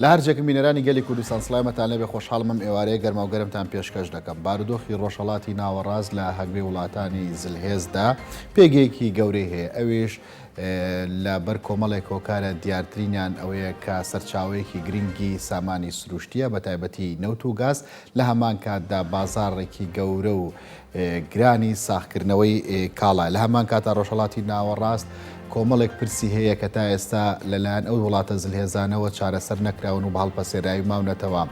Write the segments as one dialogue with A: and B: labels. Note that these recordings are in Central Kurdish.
A: لە هەرجێکم بینەرانی گەلی کوردستان سڵامەتان لەبێ خۆشحاڵمەم ئێوارەیە گەرما و گەرمتان پێشکەش دەکەم. بارودۆخی ڕۆژهەڵاتی ناوەڕاست لە هەگوێ وڵاتانی زلهێزدا پێگەیەکی گەورەی هەیە، ئەوێش لە بەر کۆمەڵێک کۆکارە دیارترینیان ئەوەیە کە سەرچاوەیەکی گرنگی سامانی سروشتیە بە تایبەتی نەوت و گاز لە هەمان کاتدا بازاڕێکی گەورە و گرانی ساختکردنەوەی کاڵە. لە هەمان کاتە ڕۆژهەڵاتی ناوەڕاست کۆمەڵێک پرسی هەیە کە تا ئێستا لەلایەن ئەو وڵاتە زلهێزانەوە چارەسەر نەکراون و بە هەڵپەسێرایی ماونەتەوە.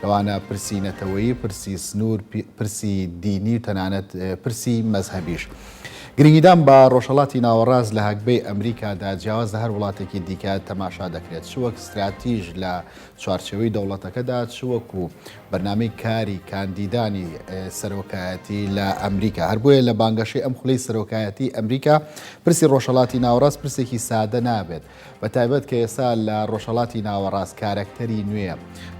A: لەوانە پرسی نەتەوەیی، پرسی سنوور، پرسی دینی و تەنانەت پرسی مەزهەبیش. گرنگیدان بە ڕۆژهەڵاتی ناوەڕاست لە هەگبەی ئەمریکادا جیاواز لە هەر وڵاتێکی دیکە تەماشا دەکرێت، چ وەک استراتیژ لە چوارچێوەی دەوڵەتەکەدا، چ وەکو بەرنامەی کاری کاندیدانی سەرۆکایەتی لە ئەمریکا. هەر بۆیە لە بانگەشەی ئەم خولەی سەرۆکایەتی ئەمریکا پرسی ڕۆژهەڵاتی ناوەڕاست پرسێکی سادە نابێت، بە تایبەت کە ئێستا لە ڕۆژهەڵاتی ناوەڕاست کارکتەری نوێ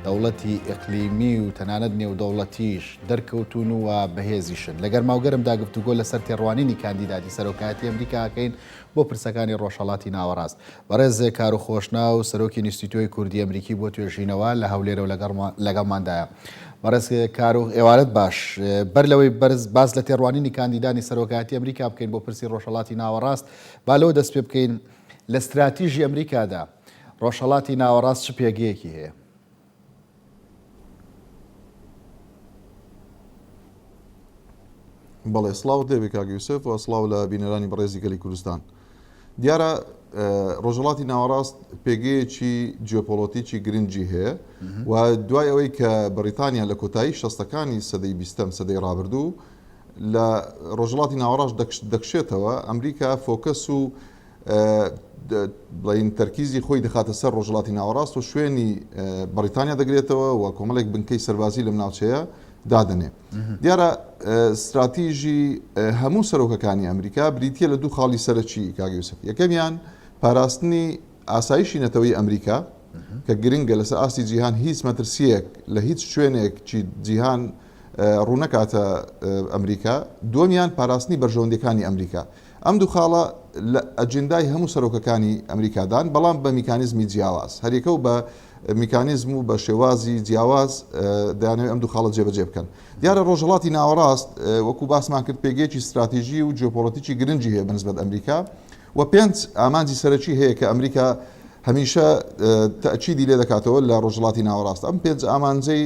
A: دەوڵەتی ئیقلیمی و تەنانەت نێودەوڵەتیش دەرکەوتون و بەهێزیشن. لە گەرماوگەرمدا گفتوگۆ لەسەر تێڕوانینی کاندیداتی سەرۆکایەتی ئەمریکاکەین بۆ پرسەکانی ڕۆژهەڵاتی ناوەڕاست. بەڕێزێ کار و خۆشنا و سەرۆکی نیستیتۆی کوردی ئەمریکی بۆ توێژینەوە لە هەولێرە و لەگەڵماندایە. بەڕێز کار و ئێوارەت باش، بەر لەوەی باز لە تێڕوانینی کاندیدانی سەرۆکایەتی ئەمریکا بکەین بۆ پرسی ڕۆژهەڵاتی ناوەڕاست، با لەوە دەست پێ بکەین لە استراتیژی ئەمریکادا ڕۆژهەڵاتی ناوەڕاست چ پێگەیەکی هەیە؟
B: بەڵێ سڵاو دەبێت کاک یوسف و سڵاو لە بینەرانی بەڕێزی گەلی کوردستان. دیارە ڕۆژهەڵاتی ناوەڕاست پێگەیەکی جیۆپۆلۆتیکی گرنگی هەیە و دوای ئەوەی کە بەریتانیا لە کۆتایی شەستەکانی سەدەی بیستەم سەدەی ڕابردوو لە ڕۆژهەڵاتی ناوەڕاست دەکشێتەوە، ئەمریکا فۆکەس و بڵین تەرکیزی خۆی دەخاتە سەر ڕۆژهەڵاتی ناوەڕاست و شوێنی بەریتانیا دەگرێتەوە و کۆمەڵێک بنکەی سەربازی لەم ناوچەیە دادنێ. دیارە استراتیژی هەموو سەرۆکەکانی ئەمریکا بریتە لە دوو خاڵی سەرەکی کاک یوسف. یەکەمیان پاراستنی ئاسایشی نەتەوەی ئەمریکا کە گرنگە لەسەر ئاستی جیهان هیچ مەترسیەک لە هیچ شوێنێکی جیهان ڕوونەکاتە ئەمریکا. دووەمیان پاراستنی بەرژەوەندەکانی ئەمریکا. ئەم دوو خاڵە لە ئەجندای هەموو سەرۆکەکانی ئەمریکادان، بەڵام بە میکانیزمی جیاواز، هەریکە و بە میکانیزم و بە شێوازی جیاواز دەیانەوێت ئەم دوو خاڵە جێبەجێ بکەن. دیارە ڕۆژهەڵاتی ناوەڕاست وەکو باسمان کرد پێگەیەکی استراتیژی و جیۆپۆلۆتیکی گرنگی هەیە بەنسبەت ئەمریکا و پێنج ئامانجی سەرەکی هەیە کە ئەمریکا هەمیشە تەئکیدی لێ دەکاتەوە لە ڕۆژهەڵاتی ناوەڕاست. ئەم پێنج ئامانجەی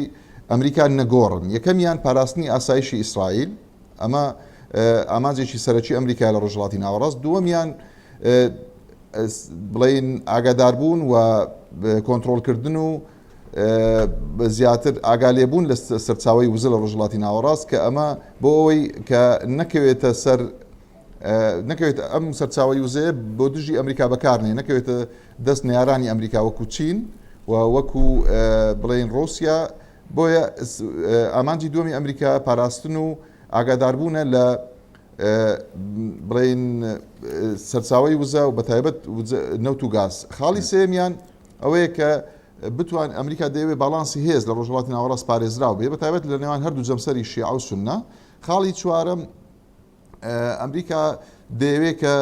B: ئەمریکا نەگۆڕن. یەکەمیان پاراستنی ئاسایشی ئیسرائیل، ئەمە ئامانجێکی سەرەکی ئەمریکا لە ڕۆژهەڵاتی ناوەڕاست. دووەمیان بڵین ئاگاداربوون و کۆنتڕۆڵکردن و زیاتر ئاگالێبوون لە سەرچاوی وزە لە ڕۆژهەڵاتی ناوەڕاست کە ئەمە بۆ ئەوەی کە نەکەوێت ئەم سەرچاوی وزەیە بۆ دژی ئەمریکا بەکارنێ، نەکەوێتە دەست نیارانی ئەمریکا وەکو چین و وەکو بڵین ڕۆسیا. بۆیە ئامانجی دووەمی ئەمریکا پاراستن و ئاگاداربوونە لە بڵین سەرچاوی وزە و بەتایبەت نەوت و گاز. خاڵی سێمیان ئەوەیە کە بتوان ئەمریکا دەیەوێت باڵانسی هێز لە ڕۆژهەڵاتی ناوەڕاست پارێزراو بێ، بەتایبەت لە نێوان هەردوو جەمسەری شیعە و سوننە. خاڵی چوارەم ئەمریکا دەیەوێت کە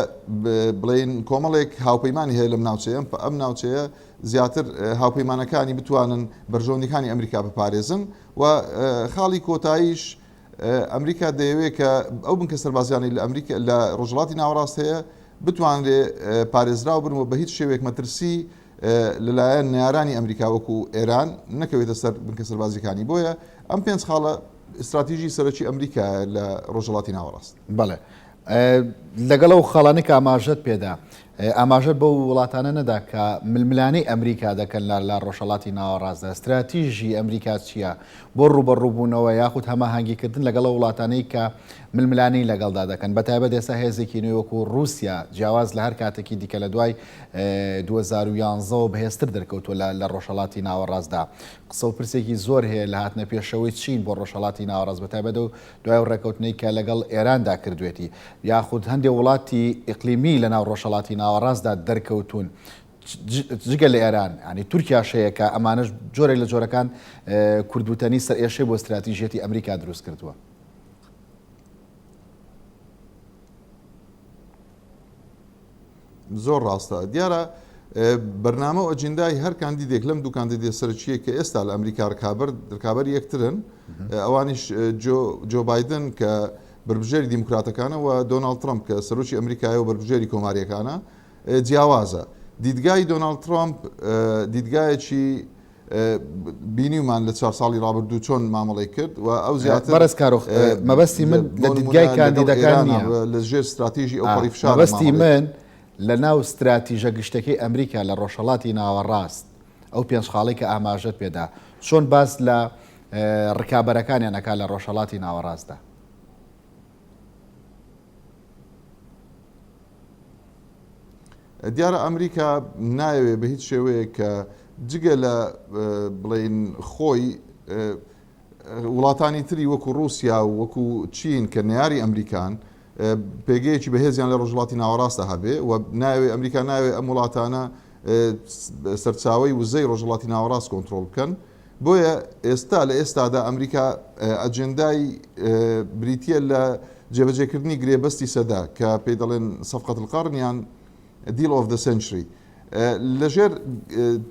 B: بڵین کۆمەڵێک هاوپەیمانی هەیە لەم ناوچەیە، ئەم ناوچەیە زیاتر هاوپەیمانەکانی بتوانن بەرژەوەندەکانی ئەمریکا بپارێزن و خاڵی کۆتاییش ئەمریکا دەیەوێت کە ئەو بنکە سەربازیانی لە ئەمریکا لە ڕۆژهەڵاتی ناوەڕاست هەیە بتوانرێ پارێزراو بن و بە هیچ شێوێک مەترسی لەلایەن نیارانی ئەمریکا وەکو ئێران نەکەوێتە سەر بنکە سەربازیەکانی. بۆیە ئەم پێنج خاڵە استراتیژی سەرەکی ئەمریکا لە ڕۆژهەڵاتی ناوەڕاست.
A: بەڵێ لەگەڵ ئەو خەڵانی کە ئاماژەت پێدا، ئاماژەت بۆ وڵاتانە نەدا کە ململانەی ئەمریکا دەکەن لە ڕۆژهەڵاتی ناوەڕاستدا. استراتیژی ئەمریکا چییە بۆ ڕوبەڕووبوونەوە یاخود هەماهەنگیکردن لەگەڵ وڵاتانەی کە ململانەی لەگەڵدا دەکەن، بەتایبەت ئێستا هێزێکی نوێ وەکو رووسیا جیاواز لە هەر کاتێکی دیکە لە دوای 2011 بەهێزتر دەرکەوتووە لە ڕۆژهەڵاتی ناوەڕاستدا. قسە و پرسێکی زۆر هەیە لە هاتنە پێشەوەی چین بۆ ڕۆژهەڵاتی ناوەڕاست، بەتایبەت و دوای ڕێکەوتنەی کە لەگەڵ ئێراندا کردوێتی، یاخود هەندێک وڵاتی ئیقلیمی لە ناو ڕۆژهەڵاتی ناوەڕاستدا دەرکەوتون جگە لە ئێران، ینی تورکیا شەیە کە ئەمانش جۆرێک لە جۆرەکان کوردوتەنی سەر ئێشەی بۆ استراتیژیەتی ئەمریکا دروست کردووە.
B: زۆر ڕاستە. دیارە بەرنامە و ئەجندای هەر کاندیدێک لەم دوو کاندیدێ سەرچیە کە ئێستا لە ئەمریکا ڕکابەر یەکترن ئەوانیش جۆ بایدن کە بربژێری دیموکراتەکانە و دۆناڵد ترامپ کە سەرۆکی ئەمریکایە و بربژێری کۆماریەکانە جیاوازە. دیدگای دۆناڵد ترامپ دیدگایەکی بینیمان لە 4 ساڵی ڕابردوو چۆن مامەڵی کرد و ئەو زیاتر
A: بەرز کارۆخ مەبەستی من لە دیدگای کاندیدەکان نییە
B: لە ژێر استراتیژی ئەو پەڕی فشار
A: مەبەستی من لە ناو استراتیژە گشتەکەی ئەمریکا لە ڕۆژهەڵاتی ناوەڕاست ئەو پێنجخاڵی کە ئاماژەت پێدا چۆن باس لە ڕکابەرەکانیان ئەکا لە ڕۆژهەڵاتی ناوەڕاستدا.
B: دیارە ئەمریکا نایەوێ بە هیچ شێوەیە کە جگە لە بڵێن خۆی وڵاتانی تری وەکو رووسیا و وەکو چین کە نەیاری ئەمریکان پێگەیەکی بەهێزیان لە ڕۆژهەڵاتی ناوەڕاستە هەبێ و ناوێ ئەمریکا ناوێ ئەم وڵاتانە سەرچاوی وزەی ڕۆژهەڵاتی ناوەڕاست کۆنتترۆل بکەن. بۆیە ئێستا لە ئێستادا ئەمریکا ئەجندای بریتە لە جێبەجێکردنی گرێبەستی سەدا کە پێی دەڵێن سەفقەت القەرنیان دیل ئۆف دە سنچری لەژێر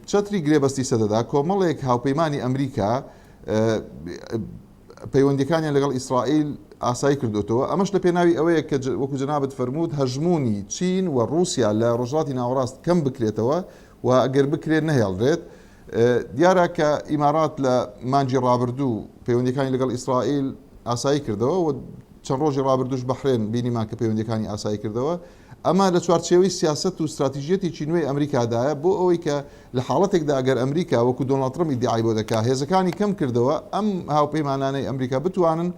B: چەتری گرێبەستی سەدەدا کۆمەڵێک هاوپەیمانی ئەمریکا پەیوەندیەکانیان لەگەڵ ئیسرائیل ئاسایی کردوتەوە. ئەمەش لە پێناوی ئەوەیە کە وەکو جەنابەت فەرموود هەژمونی چین و رووسیا لە ڕۆژهەڵاتی ناوەڕاست کەم بکرێتەوە و ئەگەر بکرێت نەهێڵرێت. دیارە کە ئیمارات لە مانجی ڕابردوو پەیوەندیەکانی لەگەڵ ئیسرائیل ئاسایی کردەوە و چەند ڕۆژی ڕابردووش بەحرێن بینیمان کە پەیوەندیەکانی ئاسایی کردەوە. ئەمە لە چوارچێوەی سیاست و استراتیژیەتی چینوەی ئەمریکادایە بۆ ئەوەی کە لە حاڵەتێکدا ئەگەر ئەمریکا وەکو دۆناڵد ترامپ ئیدعای بۆ دەکات هێزەکانی کەم کردەوە ئەم هاوپەیمانانەی ئەمریکا بتوانن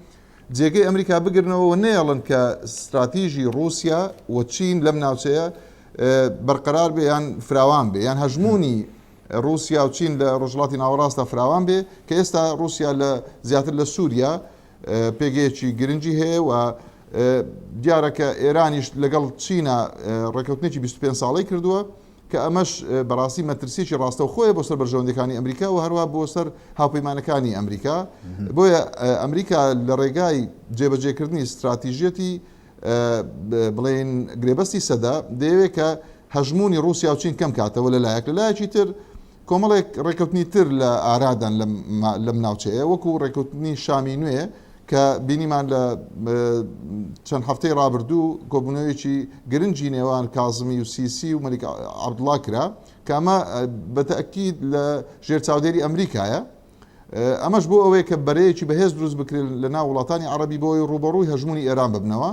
B: جێگەی ئەمریکا بگرنەوە و نێڵن کە استراتیژی رووسیا و چین لەم ناوچەیە بەرقەرار بێ یان فراوان بێ یان هەژمونی رووسیا و چین لە ڕۆژهەڵاتی ناوەڕاستە فراوان بێ کە ئێستا رووسیا لە زیاتر لە سووریا پێگەیەکی گرنگی هەیە و دیارەکە ئێرانیش لەگەڵ چینە ڕێکەوتنێکی 25 ساڵی کردووە کە ئەمەش بەڕاستی مەترسیی ڕاستە و خۆیە بۆ سەر بەرژەوەندەکانی ئەمریکا و هەروە بۆ سەر هاوپەیمانەکانی ئەمریکا. بۆیە ئەمریکا لە ڕێگای جێبەجێکردنی استراتیژیەتی بڵێن گرێبەستی سەدا دەیەوێت کە هەژمونی رووسیا و چین کەم کاتەوە لەلایەک لەلایەکی تر کۆمەڵێک ڕێکەوتنی تر لە ئارادان لەم ناوچەیە وەکو ڕێکەوتنی شامی نوێ کە بینیمان لە چەند هەفتەی ڕابردوو کۆبوونەوەیەکی گرنگی نێوان کازمی و سیسی و مەلیک عەبدوڵڵا کرا کە ئەمە بەتەئەکید لە ژێر چاودێری ئەمریکایە. ئەمەش بۆ ئەوەیە کە بەرەیەکی بەهێز دروست بکرێت لە ناو وڵاتانی عەرەبی بۆی ڕوبەڕووی هەژمونی ئێران ببنەوە.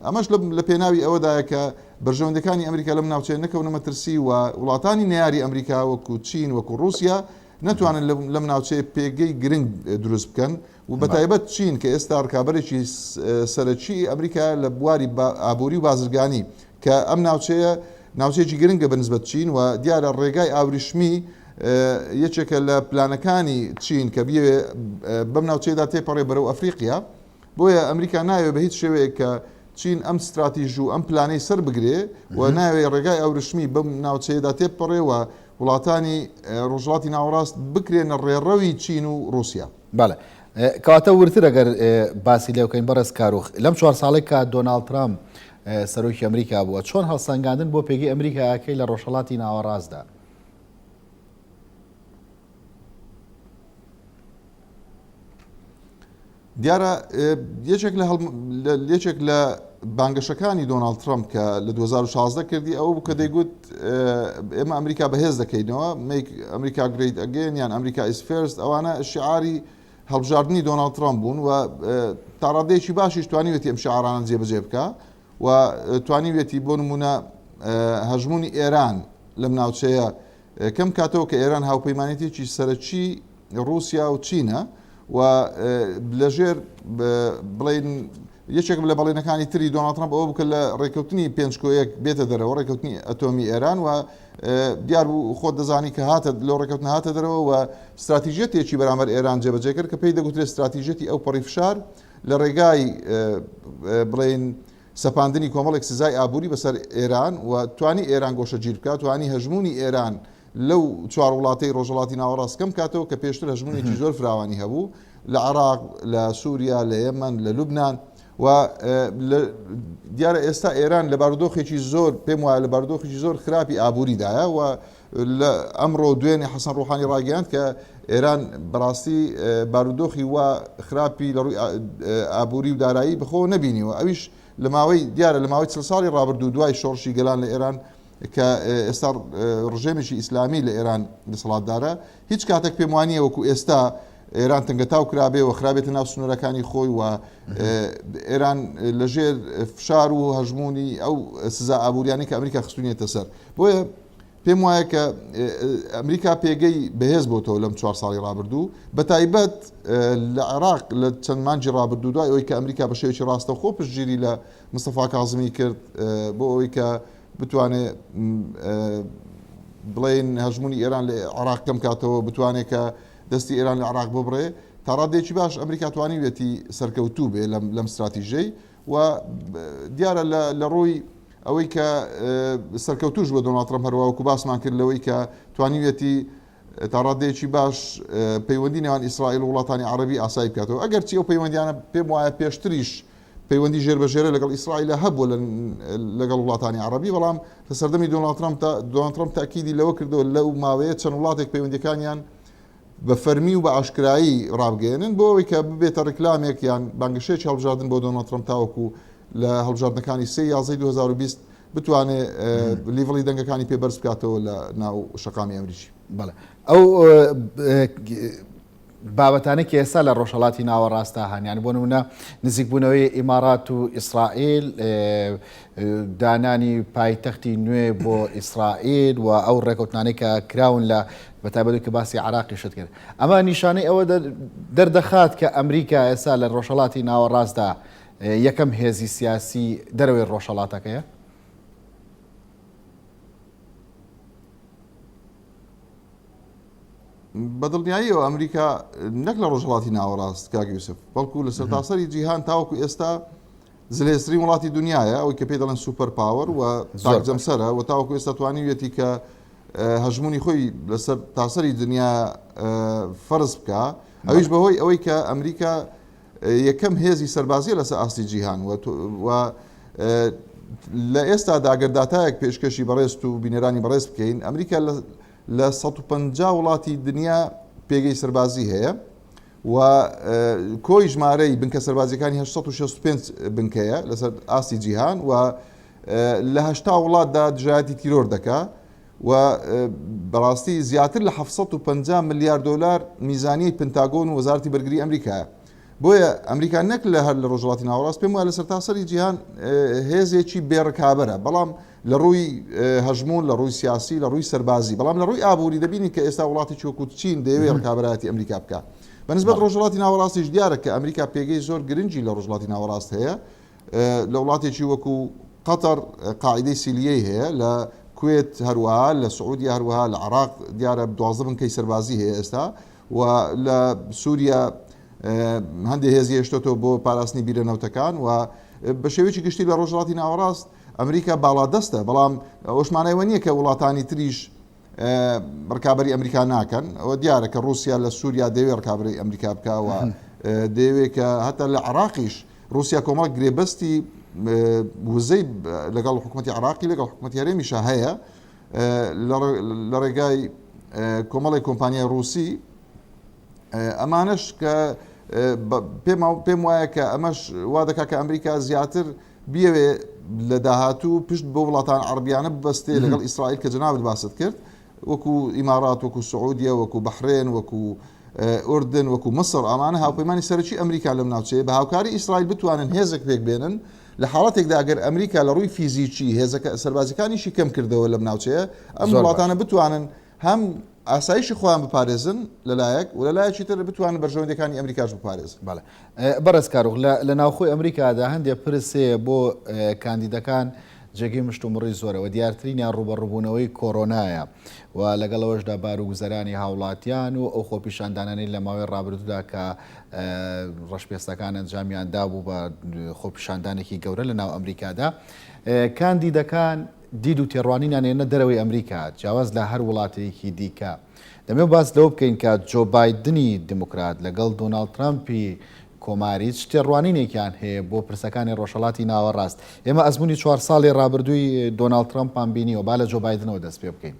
B: ئەمەش لە پێناوی ئەوەدایە کە بەرژەوەندەکانی ئەمریکا لەم ناوچەیە نەکەونە مەترسی و وڵاتانی نەیاری ئەمریکا وەکو چین وەکو رووسیا نەتوانن لەم ناوچەیە پێگەی گرنگ دروست بکەن و بەتایبەت چین کە ئێستا ڕکابەرێکی سەرەکی ئەمریکا لە بواری ئابووری و بازرگانی کە ئەم ناوچەیەکی گرنگە بەنسبەت چین و دیارە ڕێگای ئاوریشمی یەکێکە لە پلانەکانی چین کە بێ بەم ناوچەیەدا تێپەڕێ بەرەو ئەفریقیا. بۆیە ئەمریکا ناوێت بە هیچ شێوەیە کە چین ئەم استراتیژی و ئەم پلانەی سەر بگرێ و ناوێت ڕێگای ئاوریشمی بەم ناوچەیەدا تێپەڕێ و وڵاتانی ڕۆژهەڵاتی ناوەڕاست بکرێنە ڕێڕەوی چین و رووسیا.
A: بەڵێ کەواتە ورتر ئەگەر باسی لێ بکەین بەڕێز کارۆخ لەم 4 ساڵێک کە دۆناڵد ترامپ سەرۆکی ئەمریکا بووە چۆن هەڵسەنگاندن بۆ پێگەی ئەمریکاکەی لە ڕۆژهەڵاتی ناوەڕاستدا؟
B: دیارە یەکێک لە بانگەشەکانی دۆناڵد ترامپ کە لە 2016 کردی ئەوە بوو کە دەیگوت ئێمە ئەمریکا بەهێز دەکەینەوە ئەمریکا گرێت ئەگەین یان ئەمریکا ئیز فێرست ئەوانە شعاری هەڵبژاردننی دۆناڵد ترامپ بوون و تاڕادەیەکی باشیش توانیوێتی ئەم شعارانە جێبەجێ بکە و توانیوێتی بۆ نمونە هەژمونی ئێران لەم ناوچەیە کەم کاتەوە کە ئێران هاوپەیمانێتێکی سەرەکی رووسیا و چینە و لەژێر بڵێن یەکێک لە بەڵێنەکانی تری دۆناڵد ترامپ ئەوە بکە لە ڕێکەوتنی 5-1 بێتە دەرەوە ڕێکەوتنی ئەتۆمی ئێران و دیار بوو خۆت دەزانی کە هاتە لەو ڕێکەوتنە هاتە دەرەوە و استراتیژیەتێکی بەرامبەر ئێران جێبەجێ کرد کە پێی دەگوترێت استراتیژیەتی ئەو پەڕی فشار لە ڕێگای بڵێن سەپاندنی کۆمەڵێک سزای ئابووری بەسەر ئێران و توانی ئێران گۆشەگیر بکات توانی هەژمونی ئێران لەو 4 وڵاتەی ڕۆژهەڵاتی ناوەڕاست کەم کاتەوە کە پێشتر هەژمونێکی زۆر فراوانی هەبوو لە عێراق لە سووریا لە یەمەن لە لوبنان و دیارە ئێستا ئێران لە بارودۆخێکی زۆر پێم وایە لە بارودۆخێکی زۆر خراپی ئابووریدایە و لە ئەمڕۆ دوێنێ حەسەن ڕوحانی ڕاگەیاند کە ئێران بەڕاستی بارودۆخی وا خراپی لە ڕووی ئابووری و دارایی بخۆ نەبینیوە ئەویش لە ماوەی دیارە لە ماوەی 40 ساڵی ڕابردوو دوای شۆڕشی گەلان لە ئێران کە ئێستا ڕژێمێکی ئیسلامی لە ئێران دەسەڵاتدارە هیچ کاتێک پێم وانییە وەکو ئێستا ئێران تەنگەتاو کرابێ و خراپێتە ناو سنوورەکانی خۆی و ئێران لەژێر فشار و هەژمونی ئەو سزا ئابووریانی کە ئەمریکا خستونیێتە سەر بۆیە پێم وایە کە ئەمریکا پێگەی بەهێز بۆتەوە لەم 4 ساڵی ڕابردوو بە تایبەت لە عێراق لە چەند مانجی ڕابردوو دوای ئەوەی کە ئەمریکا بە شێوەیەکی ڕاستە خۆ پشتگیری لە مستەفا کاظمی کرد بۆ ئەوەی کە بتوانێت بڵێن هەژمونی ئێران لە عێراق کەم کاتەوە بتوانێت کە دەستی ئێران لە عێراق ببڕێ تا ڕادێکی باش ئەمریکا توانیوێتی سەرکەوتوو بێ لەم استراتیژەی و دیارە لە ڕووی ئەوەی کە سەرکەوتوش بە دۆناڵد ترەمپ هەروەکو باسمان کرد لەوەی کە توانیوێتی تا ڕادێکی باش پەیوەندی نێوان ئیسرائیل و وڵاتانی عەرەبی ئاسایی بکاتەوە ئەگەر چی ئەو پەیوەندیانە پێم وایە پێشتریش پەیوەندی ژێربەژێرە لەگەڵ ئیسرائیل هەبووە لەگەڵ وڵاتانی عەرەبی بەڵام لە سەردەمی دۆناڵد ترەمپ تاکیدی لەوە کردەوە لەو ماوەیە چەند وڵاتێک پەیوەندیەکانیان بە فەرمی و بە ئاشکرایی ڕابگەێنن بۆ ئەوەی کە ببێتە ڕێکلامێک یان بانگشەیەکی هەڵبژاردن بۆ دۆناڵد ترەمپ تاوەکو لە هەڵبژاردنەکانی 3 2020 بتوانێت لیڤڵی دەنگەکانی پێبەرز بکاتەوە لە ناو شەقامی ئەمریکی.
A: بەڵێ ئەو بابەتانە کە ئێستا لە ڕۆژهەڵاتی ناوەڕاستە هەنیان بۆ نمونە نزیکبوونەوەی ئیمارات و ئیسرائیل دانانی پایتەختی نوێ بۆ ئیسرائیل و ئەو ڕێکەوتانەی کە کراون لە بەتایبەتی کە باسی عێراقی شت کرد ئەمە نیشانەی ئەوە دەردەخات کە ئەمریکا ئێستا لە ڕۆژهەڵاتی ناوەڕاستدا یەکەم هێزی سیاسی دەرەوەی ڕۆژهەڵاتەکەیە.
B: بەدڵنیاییەوە ئەمریکا نەک لە ڕۆژهەڵاتی ناوەڕاست کاک یوسف بەڵکو لە سەرتاسەری جیهان تاوەکو ئێستا زلێسرین وڵاتی دنیاە ئەوەی کە پێ دەڵێن سوپەر پاوەر و تاکجەمسەرە و تاوەکو ئێستا توانیوێتی کە هەژمونی خۆی لەسەر تاسەری دنیا فەرز بکە ئەویش بەهۆی ئەوەی کە ئەمریکا یەکەم هێزی سەربازیە لەسەر ئاستی جیهان و لە ئێستا داگەرداتایەک پێشکەشی بەڕێست و بینێرانی بەڕێز بکەین ئەمریکا لە 150 وڵاتی دنیا پێگەی سەربازی هەیە و کۆی ژمارەی بنکە سەربازیەکانی 865 بنکەیە لەسەر ئاستی جیهان و لە 80 وڵاتدا دژایەتی تیرۆر دەکا و بەڕاستی زیاتر لە 750 ملیار دلار میزانی پنتاگۆن و وەزارەتی بەرگری ئەمریکایە بۆیە ئەمریکا نەک لە هەر لە ڕۆژهەڵاتی ناوەڕاست پێم وایە لە سەرتاسەری جیهان هێزێکی بێڕکابەرە بەڵام لە ڕووی هەژمون لە ڕووی سیاسی لە ڕووی سەربازی بەڵام لە ڕووی ئابووری دەبینی کە ئێستا وڵاتی چۆکو چین دەیەوێت ڕکابەتی ئەمریکا بکات بەنسبەت ڕۆژهەڵاتی ناوەڕاستیش دیارە کە ئەمریکا پێگەی زۆر گرنگی لە ڕۆژهەڵاتی ناوەڕاست هەیە لە وڵاتێکی وەکو قەتەر قاعیدەی سیلیەی هەیە لە کوێت هەروەها لە سعودیا هەروەها لە عێراق دیارە 12 بنکەی سەربازی هەیە ئێستا و لە سووریا هەندێک هێزی هێشتۆتەوە بۆ پاراستنی بیرەنەوتەکان و بە شێوەیەکی گشتی لە ڕۆژهەڵاتی ناوەڕاست ئەمریکا باڵادەستە بەڵام ئەوەشمانەوە نییە کە وڵاتانی تریش ڕکابەری ئەمریکا ناکەن ئەوە دیارە کە رووسیا لە سووریا دەوێت ڕکابەری ئەمریکا بکەوە دەوێت کە هەتا لە عێراقیش رووسیا کۆمەڵ گرێبەستی وزەی لەگەڵ حکوومەتی عێراقی لەگەڵ حکوومەتی هەرێمیشە هەیە لە ڕێگای کۆمەڵی کۆمپانیای رووسی ئەمانش کە پێم وایە کە ئەمەش وا دەکا کە ئەمریکا زیاتر بیەوێ لە داهاتوو پشت بۆ وڵاتان عەرەبیانە ببەستێ لەگەڵ ئیسرائیل کە جەنابت باست کرد وەکو ئیمارات وەکو سعودیا وەکو بەحرێن وەکو ئوردن وەکو مەسر ئەمانە هاوپەیمانی سەرەکی ئەمریکا لەم ناوچەیە بە هاوکاری ئیسرائیل بتوانن هێزێک پێک بێنن لە حاڵەتێکدا ئەگەر ئەمریکا لە ڕووی فیزیکی هێزەکە سەربازیەکانیشی کەم کردەوە لەم ناوچەیە ئەم وڵاتانە بتوانن هەم ئاسایشی خۆیان بپارێزن لەلایەک و لەلایەکی تر بتوانن بەرژەوەندەکانی ئەمریکاش بپارێزن.
A: بەڵێ بەڕێز کارۆخ لە ناوخۆی ئەمریکادا هەندێک پرسەیە بۆ کاندیدەکان جێگەی مشتومڕی زۆرەوە دیارترینیان ڕوبەڕووبوونەوەی کۆرۆنایە و لەگەڵەوەشدا باروگوزەرانی هاوڵاتیان و ئەو خۆپیشاندانانەی لە ماوەی ڕابردوودا کە ڕەشپێستەکان ئەنجامیان دابوو بە خۆپیشاندانێکی گەورە لە ناو ئەمریکادا کاندیدەکان دید و تێڕوانینیان ێنە دەرەوەی ئەمریکا جیاواز لە هەر وڵاتێکی دیکە دەمێ باس لەوە بکەین کە جۆ بایدنی دموکرات لەگەڵ دۆناڵد ترامپی کۆماری شتێڕوانینێکیان هەیە بۆ پرسەکانی ڕۆژهەڵاتی ناوەڕاست ئێمە ئەزمموی 4 ساڵی ڕابردووی دۆناڵد ترامپان بینیەوە با لە جۆ بایدنەوە دەست پێ بکەین.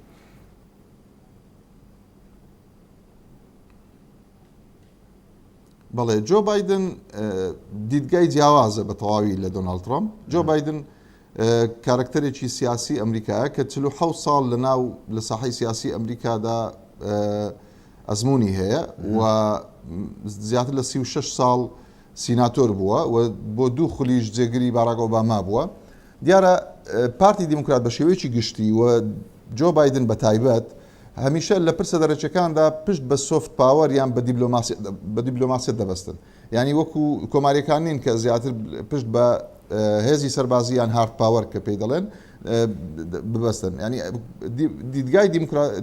B: بەڵێ جۆ بایدن دیدگای جیاوازە بە تەواوی لە دۆناڵد ترامپ. جۆ بایدن کارکتەرێکی سیاسی ئەمریکایە کە 47 ساڵ لە ساحەی سیاسی ئەمریکادا ئەزمموی هەیە و زیاتر لە 36 ساڵ سیناتۆر بووە و بۆ دوو خولیش جێگری باراک ئۆباما بووە. دیارە پارتی دیموکرات بە شێوەیەکی گشتی و جۆ بایدن بە تایبەت هەمیشە لە پرسە دەرەچەکاندا پشت بە سۆفت پاوەر یان بە دیبلۆماسیەت دەبەستن. ینی وەکو کۆماریەکان نین کە زیاتر پشت بە هێزی سەربازی یان هارد پاوەر کە پێی دەڵێن ببەستن. ینی دیدگای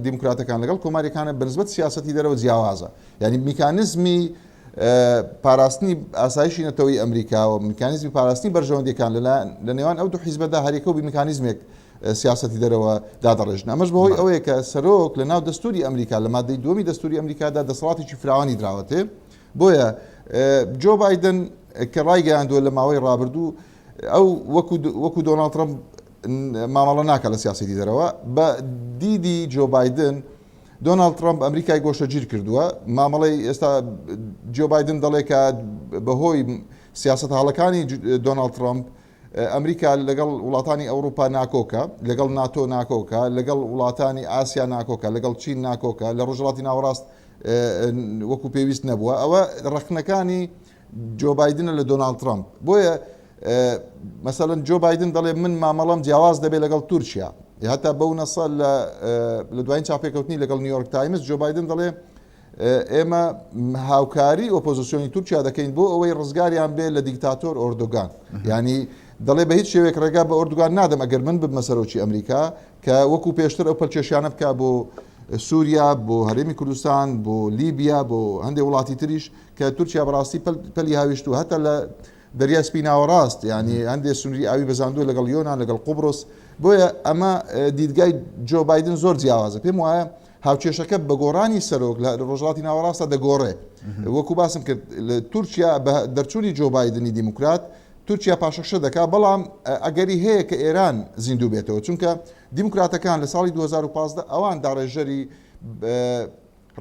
B: دیموکراتەکان لەگەڵ کۆماریەکانە بەنسبەت سیاسەتی دەرەوە جیاوازە. ینی میکانیزمی پاراستنی ئاسایشی نەتەوەی ئەمریکا و میکانیزمی پاراستنی بەرژەوەندەکان لە نێوان ئەو دوو حیزبەدا هەرێکە و میکانیزمێک سیاسەتی دەرەوە دادەڕێژن. ئەمەش بەهۆی ئەوەیە کە سەرۆک لە ناو دەستوری ئەمریکا لە مادەی دووەمی دەستوری ئەمریکادا دەسەڵاتێکی فراوانی دراوەتێ. بۆیە جۆ بایدن کە ڕایگەیاندووە لە ماوەی ڕابردوو ئەو وەکو دۆناڵد ترامپ مامەڵە ناکە لە سیاسەتی دەرەوە. بە دیدی جۆ بایدن دۆناڵد ترامپ ئەمریکای گۆشەگیر کردووە. مامەڵەی ئێستا جۆ بایدن دەڵێ کە بەهۆی سیاسەت هاڵەکانی دۆناڵد ترامپ ئەمریکا لەگەڵ وڵاتانی ئەوروپا ناکۆکە، لەگەڵ ناتۆ ناکۆکە، لەگەڵ وڵاتانی ئاسیا ناکۆکە، لەگەڵ چین ناکۆکە، لە ڕۆژهەڵاتی ناوەڕاست وەکو پێویست نەبووە. ئەوە ڕخنەکانی جۆ بایدنە لە دۆناڵد ترامپ. بۆیە مەسەڵەن جۆ بایدن دەڵێ من مامەڵەم جیاواز دەبێت لەگەڵ تورکیا. هەتا بەو نەسە لە دوایین چاپێکەوتنی لەگەڵ نیویۆرک تایمز جۆ بایدن دەڵێ ئێمە هاوکاری ئۆپۆزیسیۆنی تورکیا دەکەین بۆ ئەوەی ڕزگاریان بێت لە دیکتاتۆر ئۆردۆگان. ینی دەڵێ بە هیچ شێوێک ڕێگا بە ئۆردوگان نادەم ئەگەر من ببمە سەرۆکی ئەمریکا کە وەکو پێشتر ئەو پەلکێشیانە بکە بۆ سووریا، بۆ هەرێمی کوردستان، بۆ لیبیا، بۆ هەندێک وڵاتی تریش کە تورکیا بەڕاستی پەلی هاویشت و هەتا لە دەریای سپی ناوەڕاست، ینی هەندێک سنووری ئاوی بەزاندووە لەگەڵ یۆنان لەگەڵ قوبرس. بۆیە ئەمە دیدگای جۆ بایدن زۆر جیاوازە. پێم وایە هاوچێشەکە بە گۆڕانی سەرۆک لە ڕۆژهەڵاتی ناوەڕاستە دەگۆڕێ. وەکو باسم کرد تورکیا بە دەرچوونی جۆ بایدنی دیموکرات تورکیا پاشەخشە دەکا، بەڵام ئەگەری هەیە کە ئێران زیندوو بێتەوە، چونکە دیموکراتەکان لە ساڵی 2015 ئەوان داڕێژەری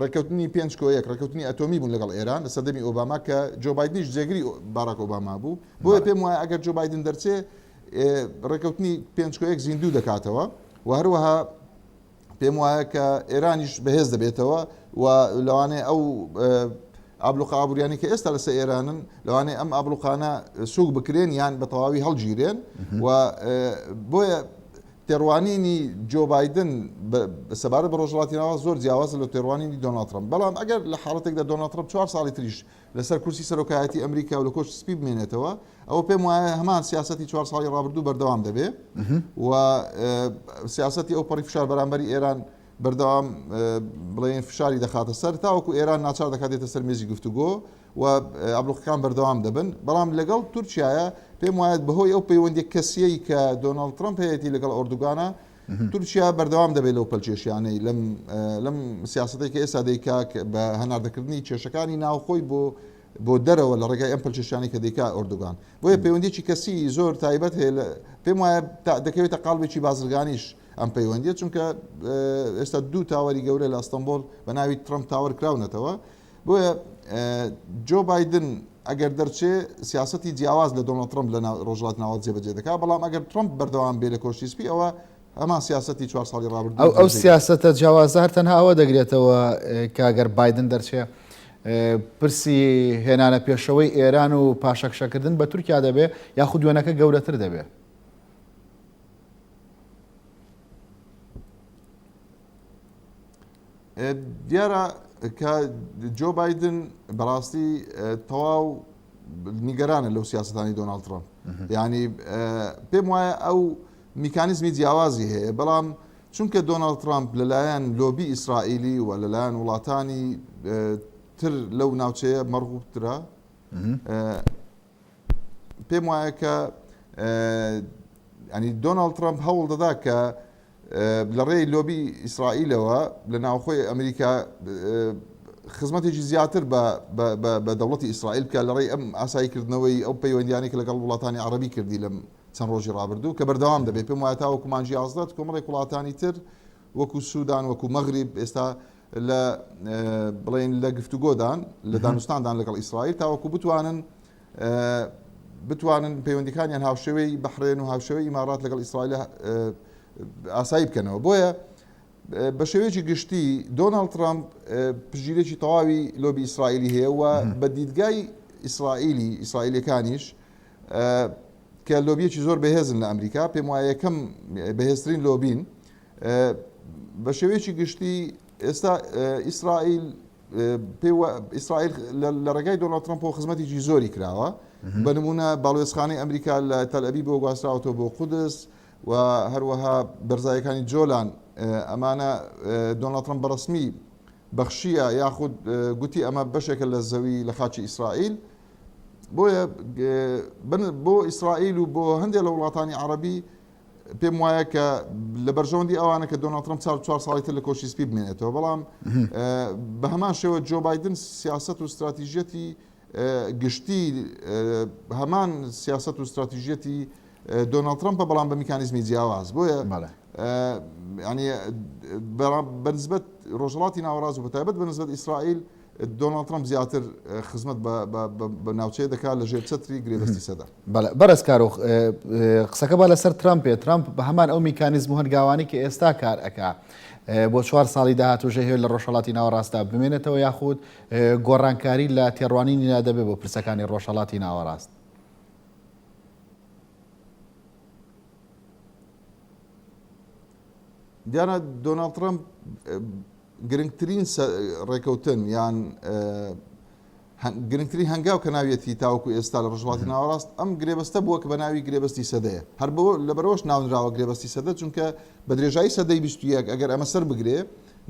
B: ڕێکەوتنی 5 کۆیەک ڕێکەوتنی ئەتۆمی بوون لەگەڵ ئێران لە سەردەمی ئۆباما کە جۆ بایدنیش جێگری باراک ئۆباما بوو. بۆیە پێم وایە ئەگەر جۆ بایدن دەرچێ ڕێکەوتنی 5 کۆیەک زیندوو دەکاتەوە و هەروەها پێم وایە کە ئێرانیش بەهێز دەبێتەوە و لەوانەیە ئەو ئابلوقە ئابوووریانی کە ئێستا لەسەر ئێرانن لەوانەیە ئەم ئابلوقانە سووک بکرێن یان بە تەواوی هەڵگیرێن و بۆیە تێڕوانینی جۆ بایدن سەبارەت بە ڕۆژهەڵاتی ناوەڕاست زۆر جیاوازە لە تێڕوانینی دۆناڵد ترامپ. بەڵام ئەگەر لە حاڵەتێکدا دۆناڵد ترامپ 4 ساڵی تریش لەسەر کورسی سەرۆکایەتی ئەمریکا و لە کۆش سپی بمێنێتەوە، ئەوە پێم وایە هەمان سیاسەتی 4 ساڵی ڕابردوو بەردەوام دەبێ و سیاسەتی ئەو پەڕی فشار بەرامبەری ئێران بەردەوام بڵێن فشاری دەخاتە سەر تاوەکو ئێران ناچار دەکاتێتە سەر مێزی گفتوگۆ و ئابلوقەکان بەردەوام دەبن. بەڵام لەگەڵ تورکیایە پێم وایە بەهۆی ئەو پەیوەندی کەسیەی کە دۆناڵد ترامپ هەیەی لەگەڵ ئۆردوگانە تورکیا بەردەوام دەبێت لەو پەلکێشیانەی لەم سیاسەتێک کە ئێستا دەیکا بە هەناردەکردنی کێشەکانی ناوخۆی بۆ دەرەوە لە ڕێگای ئەم پەلکێشیانی کە دەیکا ئۆردوگان. بۆیە پەیوەندیی کەسی زۆر تایبەت هەیە. پێم وایە دەکەوێتە قاڵبێکی بازرگانیش ئەم پەیوەندیە، چونکە ئێستا دوو تاوەری گەورە لە ئەستەمبۆل بە ناوی ترامپ تاوەر کراونەتەوە. بۆیە جۆ بایدن ئەگەر دەرچێ سیاسەتی جیاواز لە دۆناڵد ترامپ لە ڕۆژهەڵاتی ناوەڕاست جێبەجێ دەکات، بەڵام ئەگەر ترامپ بەردەوام بێ لە کۆشتی سپی ئەوە ئەمان سیاسەتی 4 ساڵی ڕابردوو
A: ئەو سیاسەتە جیاوازە هەر تەنها ئەوە دەگرێتەوە کاگەر بایدن دەرچێ پرسی هێنانە پێشەوەی ئێران و پاشەکشەکردن بە تورکیا دەبێ یاخود دوێنەکە گەورەتر دەبێ.
B: دیارە کە جۆ بایدن بەڕاستی تەواو نیگەرانە لەو سیاسەتانی دۆناڵد ترامپ. یعنی پێم وایە ئەو میکانیزمی جیاوازی هەیە، بەڵام چونکە دۆناڵد ترامپ لەلایەن لۆبی ئیسرائیلی و لەلایەن وڵاتانی تر لەو ناوچەیە مەرغوبترە، پێم وایە کە ینی دۆناڵد ترامپ هەوڵ دەدا کە لە ڕێی لۆبی ئیسرائیلەوە لە ناوخۆی ئەمریکا خزمەتێکی زیاتر بە دەوڵەتی ئیسرائیل بکە لەڕێی ئەم ئاساییکردنەوەی ئەو پەیوەندیانی کە لەگەڵ وڵاتانی عەرەبی کردی لەم چەند ڕۆژی ڕابردوو کە بەردەوام دەبێت پێم وایە تاوەکو مانجی 11 کۆمەڵێک وڵاتانی تر وەکو سوودان وەکو مەغریب ئێستا لە بڵێن لە گفتوگۆدان لە دانوستاندان لەگەڵ ئیسرائیل تاوەکو بتوانن پەیوەندیەکانیان هاوشێوەی بەحرێن و هاوشێوەی ئیمارات لەگەڵ ئیسرائیل ئاسایی بکەنەوە. بۆیە بە شێوەیەکی گشتی دۆناڵد ترامپ پژگیرێکی تەواوی لۆبی ئیسرائیلی هەیە و بە دیدگای ئیسرائیلیەکانیش کە لۆبیەکی زۆر بەهێزن لە ئەمریکا پێم وایە یەکەم بەهێزترین لۆبین بە شێوەیەکی گشتی ئێستا ئیسرائیل لە ڕێگای دۆناڵد ترامپەوە خزمەتێکی زۆری کراوە بە نمونە باڵێزخانەی ئەمریکا لە تەل ئەبیب بۆ گواستراوەتەوە بۆ قودس و هەروەها بەرزایەکانی جۆلان ئەمانە دۆناڵد ترامپ بەڕسمی بەخشیە یاخود گوتی ئەمە بەشێکە لە زەوی لە خاچی ئیسرائیل. بۆیە بۆ ئیسرائیل و بۆ هەندێک لە وڵاتانی عەرەبی پێم وایە کە لە بەرژەوەندی ئەوانە کە دۆناڵد ترامپ 4 ساڵی تر لە کۆشی سپی بمێنێتەوە، بەڵام بە هەمان شێوە جۆ بایدن سیاست و استراتیژیەتی گشتی هەمان سیاست و استراتیژیەتی دۆناڵد ترامپە بەڵام بە میکانیزمی جیاواز. بۆیە ینی بەنسبەت ڕۆژهەڵاتی ناوەڕاست و بەتایبەت بەنسبەت ئیسرائیل دۆناڵد ترامپ زیاتر خزمەت بە ناوچەیە دەکات لە ژێر چەتری گرێبەستی سەدا.
A: بەرز کارۆخ قسەکە با لەسەر ترامپێ ترامپ بە هەمان ئەو میکانیزم و هەنگاوانی کە ئێستا کار ئەکا بۆ 4 ساڵی داهاتوو هەیە لە ڕۆژهەڵاتی ناوەڕاستدا بمێنێتەوە یاخود گۆڕانکاری لە تێڕوانینی دەبێت بۆ پرسەکانی ڕۆژهەڵاتی ناوەڕاست.
B: دیانە دۆناڵد ترامپ گرنگترین ڕێکەوتن یان گرنگترین هەنگاو کە ناویەتی تاوەکو ئێستا لە ڕۆژهەڵاتی ناوەڕاست ئەم گرێبەستە بووە کە بە ناوی گرێبەستی سەدەیە. هەر لەبەرەوەش ناونراوە گرێبەستی سەدە چونکە بە درێژایی سەدەی 21 ئەگەر ئەمە سەر بگرێ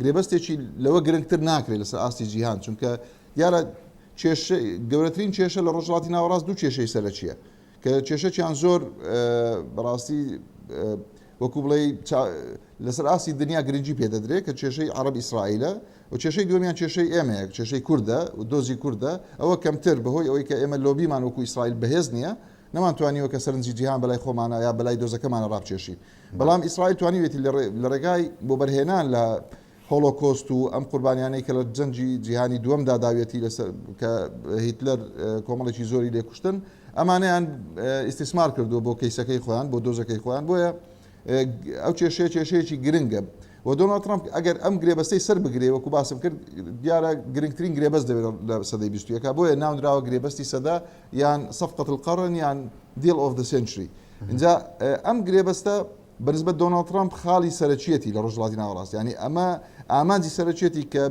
B: گرێبەستێکی لەوە گرنگتر ناکرێت لەسەر ئاستی جیهان، چونکە دیارە گەورەترین کێشە لە ڕۆژهەڵاتی ناوەڕاست دوو کێشەی سەرەکیە کە کێشەیان زۆر بەڕاستی وەکو بڵێ لەسەر ئاسی دنیا گرنگی پێدەدرێت کە کێشەی عەرەب ئیسرائیلە و کێشەی دووەمیان کێشەی ئێمەیە کێشەی کوردە و دۆزی کوردە. ئەوە کەمتر بەهۆی ئەوەی کە ئێمە لۆبیمان وەکو ئیسرائیل بەهێز نییە نەمانتوانیوە کە سەرنجی جیهان بەلای خۆمانە یا بەلای دۆزەکەمانە ڕابکێشی، بەڵام ئیسرائیل توانیوێتی لە ڕێگای بۆ بەرهێنان لە هۆلۆکۆست و ئەم قوربانیانەی کە لە جەنجی جیهانی دووەمدا داوێتی لەسەر کە هیتلەر کۆمەڵێکی زۆری لێکوشتن ئەمانەیان ئیستیسمار کردو بۆ کەیسەکەی خۆیان بۆ دۆزەکەی خۆیان. بۆیە ئەو کێشەیەکی گرنگە و دۆناڵد ترامپ ئەگەر ئەم گرێبەستەی سەر بگرێ وەکو باسم کرد دیارە گرنگترین گرێبەست دەبێت لە سەدەی 21 بۆیە ناونراوە گرێبەستی سەدا یان صفقة القرن یان دیل ئۆف دە سنچری. اینجا ئەم گرێبەستە بەنسبەت دۆناڵد ترامپ خاڵی سەرەکیەتی لە ڕۆژهەڵاتی ناوەڕاست، ینی ئەمە ئامانجی سەرەکیەتی کە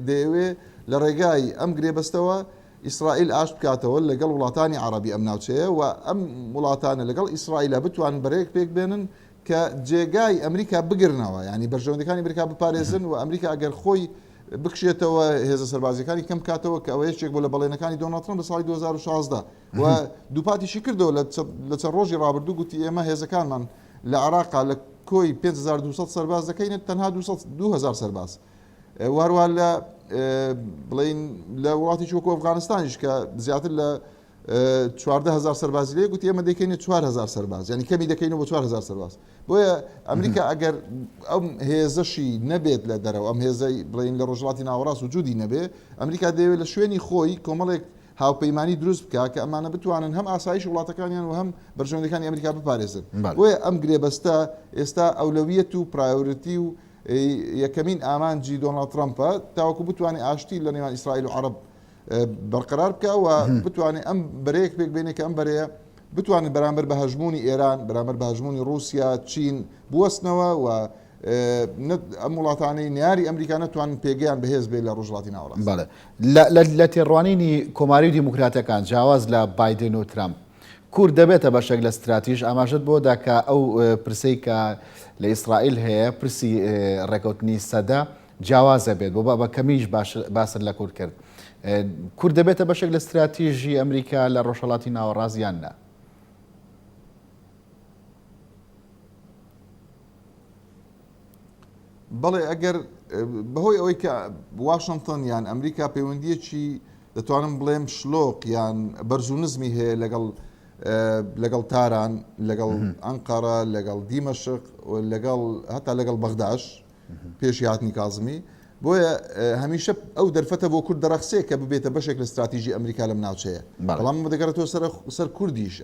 B: دەیەوێ لە ڕێگای ئەم گرێبەستەوە ئیسرائیل ئاشت بکاتەوە لەگەڵ وڵاتانی عەرەبی ئەم ناوچەیە و ئەم وڵاتانە لەگەڵ ئیسرائیلە بتوان بەرێک پێک بێنن کە جێگای ئەمریکا بگرنەوە، ینی بەرژەوەندەکانی ئەمریکا بپارێزن و ئەمریکا ئەگەر خۆی بکشێتەوە هێزە سەربازیەکانی کەم کاتەوە کە ئەوە یەکێک بۆ لە بەڵێنەکانی دۆناڵد ترامپ لە ساڵی 2016 و دووپاتیشی کردەوە لە چەند ڕۆژی ڕابردوو گوتی ئێمە هێزەکانمان لە عێراقا لە کۆی 5200 سەرباز دەکەین تەنها 2000 سەرباز. وهروە لە بڵین لە وڵاتێکی وەکو ئەفغانستانیش کە زیاتر لە 14,000 سەربازی لێ گوتی ئێمە دەکەینە 4,000 سەرباز، ینی کەمی دەکەینەوە بۆ 4,000 سەرباز. بۆیە ئەمریکا ئەگەر ئەم هێزەشی نەبێت لە دەرەوە ئەم هێزەی بڵین لە ڕۆژهەڵاتی ناوەڕاست وجودی نەبێ ئەمریکا دەیەوێت لە شوێنی خۆی کۆمەڵێک هاوپەیمانی دروست بکە کە ئەمانە بتوانن هەم ئاسایش وڵاتەکانیان و هەم بەرژەوەندەکانی ئەمریکا بپارێزن. بۆیە ئەم گرێبەستە ئێستا ئەولەویەت و پرایۆریتی و یەکەمین ئامانجی دۆناڵد ترامپە تاوەکو بتوانێت ئاشتی لە نێوان ئیسرائیل و عەرەب بەرقەرار بکە و بتوانێت ئەم بەرەیەک پێک بێنێت کە ئەم بەرەیە بتوانێت بەرامبەر بە هەژمونی ئێران بەرامبەر بە هەژمونی رووسیا چین بوەستنەوە و ئەم وڵاتانەی نیاری ئەمریکا نەتوانن پێگەیان بەهێز بێت لە ڕۆژهەڵاتی ناوەڕاست.
A: لە تێڕوانینی کۆماری و دیموکراتەکان جیاواز لە بایدن و ترامپ کورد دەبێتە بەشێک لە استراتیژ ئاماژەت بۆ داکە ئەو پرسەی کە لە ئیسرائیل هەیە پرسی ڕێکەوتنی سەدا جیاوازە بێت بۆ بە کەمیش باسر لە کورد کرد. کورد دەبێتە بەشێک لە استراتیژی ئەمریکا لە ڕۆژهەڵاتی ناوەڕاست یان نا؟
B: بەڵێ ئەگەر بەهۆی ئەوەی کە واشنگتن یان ئەمریکا پەیوەندیەکی دەتوانم بڵێم شلۆق یان بەرزونزمی هەیە لەگەڵ تاران لەگەڵ ئەنقەرە لەگەڵ دیمەشق لەگەڵ هەتا لەگەڵ بەغداش پێشی هاتنی کازمی بۆیە هەمیشە ئەو دەرفەتە بۆ کورد دەرەخسێ کە ببێتە بەشێک لە استراتیژی ئەمریکا لەم ناوچەیە بەڵام دەگەڕێتەوە سەر کوردیش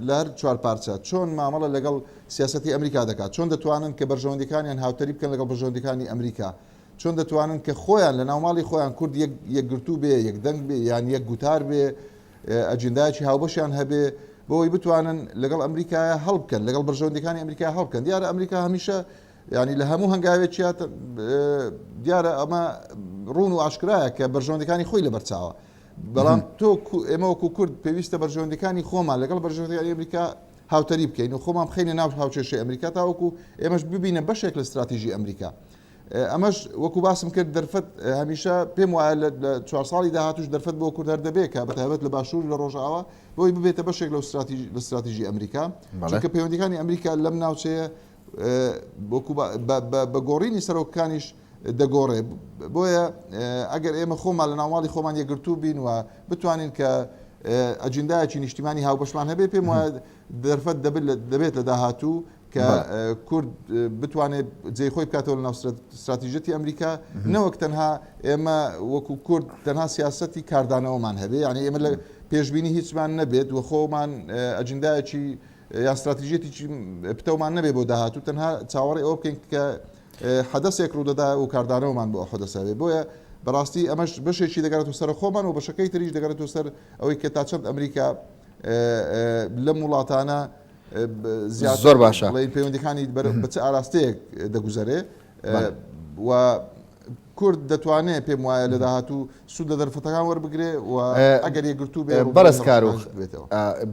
B: لە هەر چوار پارچە چۆن مامەڵە لەگەڵ سیاسەتی ئەمریکا دەکات چۆن دەتوانن کە بەرژەوەندەکانیان هاوتەری بکەن لەگەڵ بەرژەوەندەکانی ئەمریکا چۆن دەتوانن کە خۆیان لە ناوماڵی خۆیان کورد یەکگرتوو بێ یەکدەنگ بێ یان یەک گوتار بێ ئەجندایکی هاوبەشیان هەبێ بۆی بتوانن لەگەڵ ئەمریکایە هەڵ بکەن لەگەڵ بەرژەوەندەکانی ئەمریکا هەڵ بکەن دیارە ئەمریکا هەمیشە ینی لە هەموو هەنگاوێکیات دیارە ئەمە ڕوون و ئاشکرایە کە بەرژەوەندەکانی خۆی لە بەرچاوە بەڵام تۆ ئێمە وەکو کورد پێویستە بەرژەوەندەکانی خۆمان لەگەڵ بەرژەوەندەکانی ئەمریکا هاوتەری بکەین و خۆمان بخەینە ناو هاوچێشەی ئەمریکا تاوەکو ئێمەش ببینە بەشێک لە استراتیژی ئەمریکا ئەمەش وەکو باسم کرد دەرفەت هەمیشە پێم وایە لە 4 ساڵی داهاتوش دەرفەت بۆ کورد هەردەبێت کە بەتایبەت لە باشوور لە ڕۆژاوە بۆی ببێتە بەشێک لە استراتیژی ئەمریکا چونکە پەیوەندیەکانی ئەمریکا لەم ناوچەیە بە گۆڕینی سەرۆکەکانیش دەگۆڕێ بۆیە ئەگەر ئێمە خۆمان لە ناوماڵی خۆمان یەکگرتوو بین و بتوانین کە ئەجندایەکی نیشتیمانی هاوبەشمان هەبێ پێم وایە دەرفەت دەبێت لە داهاتوو کە کورد بتوانێت جێی خۆی بکاتەوە لە ناو استراتیژەتی ئەمریکا نەوەک تەنها ئێمە وەکو کورد تەنها سیاسەتی کاردانەوەمان هەبێ یعنی ئێمە لە پێشبینی هیچمان نەبێت و خۆمان ئەجندایەکی یا استراتیژێتی پتەومان نەبێ بۆ داهاتوو تەنها چاوەڕێ ئەوە بکەین کە حەدەسێک ڕوودەدا و کاردانەوەمان بۆ حەدەسەوێ بۆیە بەڕاستی ئەمەش بەشێکی دەگەڕێتەوە سەر خۆمان و بەشەکەی تریش دەگەڕێتەوە سەر ئەوەی کە تا چەند ئەمریکا لەم وڵاتانە
A: زۆر باشە
B: پەیوەندیەکانی بە چ ئاراستەیەک دەگوزارێ و کورد دەتوانێت پێم وایە لە داهاتوو سوود لە دەرفەتەکان وەربگرێ و ئەگەر یەکگرتوو بێ
A: بەرز کارۆخ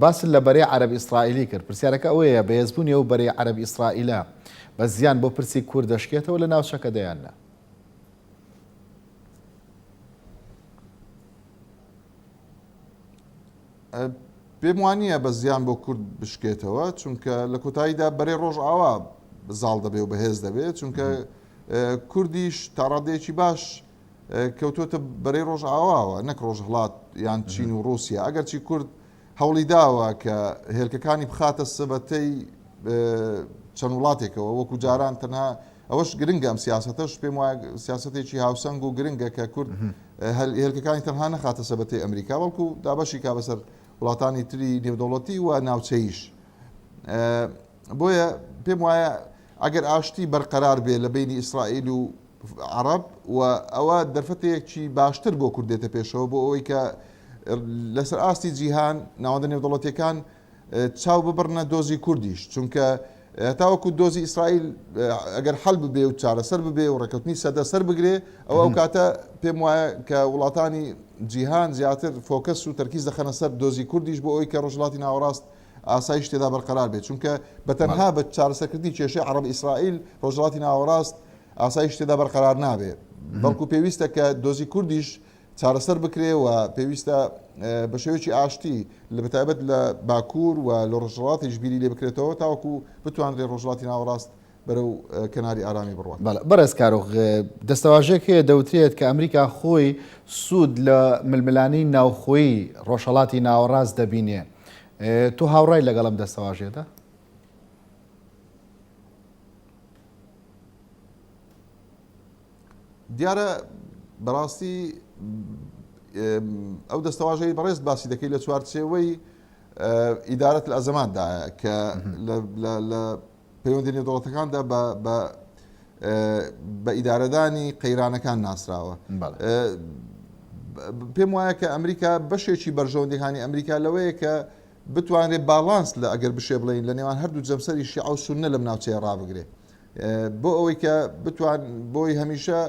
A: باس لە بەرەی عەرەب ئیسرائیلی کرد پرسیارەکە ئەوەیە بەهێزبوونی ئەو بەرەی عەرەب ئیسرائیلە بە زیان بۆ پرسی کورد دەشکێتەوە لە ناوچەکە دەیاننا
B: پێم وانە بە زیان بۆ کورد بشکێتەوە چونکە لە کۆتاییدا بەرەی ڕۆژ ئاوا زاڵ دەبێ و بەهێز دەبێت چونکە کوردیش تا ڕادەیەکی باش کەوتوتە بەرەی ڕۆژ ئاواوە نەک ڕۆژ هەڵات یان چین و رووسیا ئەگەر چی کورد هەوڵی داوە کە هێلکەکانی بخاتە سبەتەی چەند وڵاتێکەوە وەکو جاران تەنها ئەوەش گرنگە ئەم سیاستەش پێم وایە سیاستێکی هاوسەنگ و گرنگە کە کورد هێلکەکانی تەنها نەخاتە سبەتەی ئەمریکا بەڵکو دابەشی کا بەسەر وڵاتانی تری نێودەوڵەتی و ناوچەیش بۆیە پێم وایە ئەگەر ئاشتی بەرقەرار بێ لە بینی ئیسرائیل و عەرەب و ئەوە دەرفەتەیەکی باشتر بۆ کورد دێتە پێشەوە بۆ ئەوەی کە لەسەر ئاستی جیهان ناوەندە نێودەوڵەتیەکان چاو ببڕنە دۆزی کوردیش چونکە تاوەکو دۆزی ئیسرائیل ئەگەر حەل ببێ و چارەسەر ببێ و ڕێکەوتنی سەدە سەر بگرێ ئەو کاتە پێم وایە کە وڵاتانی جیهان زیاتر فۆکەس و تەرکیز دەخەنە سەر دۆزی کوردیش بۆ ئەوەی کە ڕۆژهەڵاتی ناوەڕاست ئاسایش تێدا بەرقەرار بێت چونکە بەتەنها بە چارەسەرکردنی کێشەی عەرەب ئیسرائیل ڕۆژهەڵاتی ناوەڕاست ئاسایش تێدا بەرقەرار نابێت بەڵکو پێویستە کە دۆزی کوردیش چارەسەر بکرێ و پێویستە بە شێوەیەکی ئاشتی لە بەتایبەت لە باکوور و لە ڕۆژهەڵاتیش بیری لێ بکرێتەوە تاوەکو بتوانرێت ڕۆژهەڵاتی ناوەڕاست بەرەو کەناری ئارامی بڕوات.
A: بەرز کارۆخ دەستەواژەیەک هەیە دەوترێت کە ئەمریکا خۆی سوود لە ململانی ناوخۆیی ڕۆژهەڵاتی ناوەڕاست دەبینێ. تۆ هاوڕای لەگەڵ ئەم دەستەواژێتە؟
B: دیارە بەڕاستی ئەو دەستەواژەی بەڕێز باسی دەکەی لە چوارچێوەی ئیدارەت الئەزەماتدایە کە لە پەیوەندی نێودەوڵەتەکاندا بە ئیدارەدانی قەیرانەکان ناسراوە. پێم وایە کە ئەمریکا بەشێکی بەرژەوەندەکانی ئەمریکا لەوەیە کە بتوانرێت باڵانس لە ئەگەر بشێ بڵین لە نێوان هەردوو جەمسەری شیعە و سوننە لەم ناوچەیە ڕابگرێ بۆ ئەوەی کە بتوان بۆی هەمیشە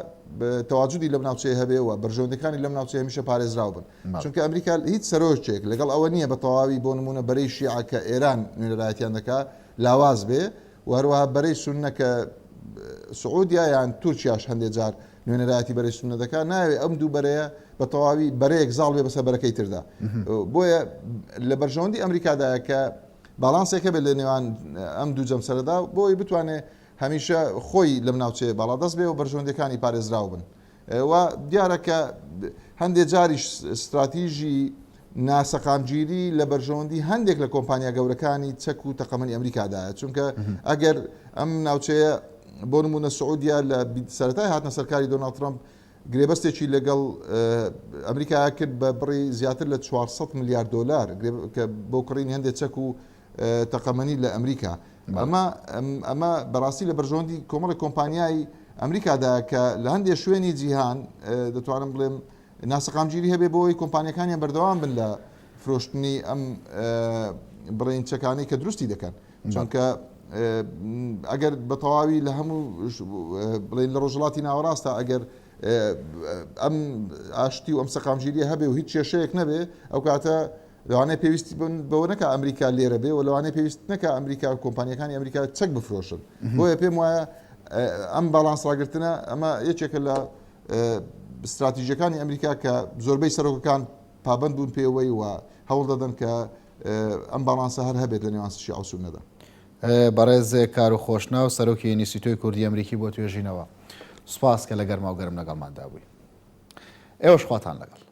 B: تەواجودی لەم ناوچەیە هەبێ و بەرژەوەندەکانی لەم ناوچەیە هەمیشە پارێزراو بن چونکە ئەمریکا هیچ سەرۆکێک لەگەڵ ئەوە نییە بە تەواوی بۆ نمونە بەرەی شیعە کە ئێران نوێنەرایەتیان دەکات لاواز بێ و هەروەها بەرەی سوننە کە سعودیا یان تورکیاش هەندێک جار نوێنەرایەتی بەرەی سوننە دەکات ناوێ ئەم دوو بەرەیە بە تەواوی بەرەیەک زاڵ بێ بەسەر بەرەکەی تردا بۆیە لە بەرژەوەندی ئەمریکادایە کە باڵانسێکە بێت لە نێوان ئەم دوو جەمسەرەدا بۆی بتوانێت هەمیشە خۆی لەم ناوچەیە باڵادەست بێ و بەرژەوەندەکانی پارێزراو بن و دیارە کە هەندێک جاریش استراتیژی ناسەقامگیری لە بەرژەوەندی هەندێک لە کۆمپانیا گەورەکانی چەک و تەقەمەنی ئەمریکادایە چونکە ئەگەر ئەم ناوچەیە بۆ نمونە سعودیا لە سەرەتای هاتنە سەرکاری دۆناڵد ترامپ گرێبەستێکی لەگەڵ ئەمریکا کرد بە بڕی زیاتر لە 400 میلیارد دلار کە بۆ کڕینی هەندێک چەک و تەقەمەنی لە ئەمریکا ئەمە بەڕاستی لە بەرژەوەندی کۆمەڵی کۆمپانیای ئەمریکادا کە لە هەندێک شوێنی جیهان دەتوانم بڵێم ناسەقامگیری هەبێ بۆی کۆمپانیەکانیان بەردەوام بن لە فرۆشتنی ئەم بڕین چەکانەی کە دروستی دەکەن چونکە ئەگەر بە تەواوی لە هەموو بڵێن لە ڕۆژهەڵاتی ناوەڕاستە ئەگەر ئەم ئاشتی و ئەم سەقامگیریە هەبێ و هیچ کێشەیەک نەبێ ئەو کاتە لەوانەیە پێویستی بەوە نەکە ئەمریکا لێرە بێ و لەوانەیە پێویست نەکە ئەمریکا و کۆمپانیەکانی ئەمریکا چەک بفرۆشن بۆیە پێم وایە ئەم باڵانسڕاگرتنە ئەمە یەکێکە لە استراتیژیەکانی ئەمریکا کە زۆربەی سەرۆکەکان پابند بوون پێوەی و هەوڵ دەدەن کە ئەم باڵانسە هەر هەبێت لە نێوان سشی ئاسوونەدا.
A: بەڕێز کار و خۆشنا و سەرۆکی ئینستیتوی کوردی ئەمریکی بۆ توێژینەوە سوپاس کە لە گەرما و گەرم لەگەڵماندا بووی. ئێوەش خواتان لەگەڵ.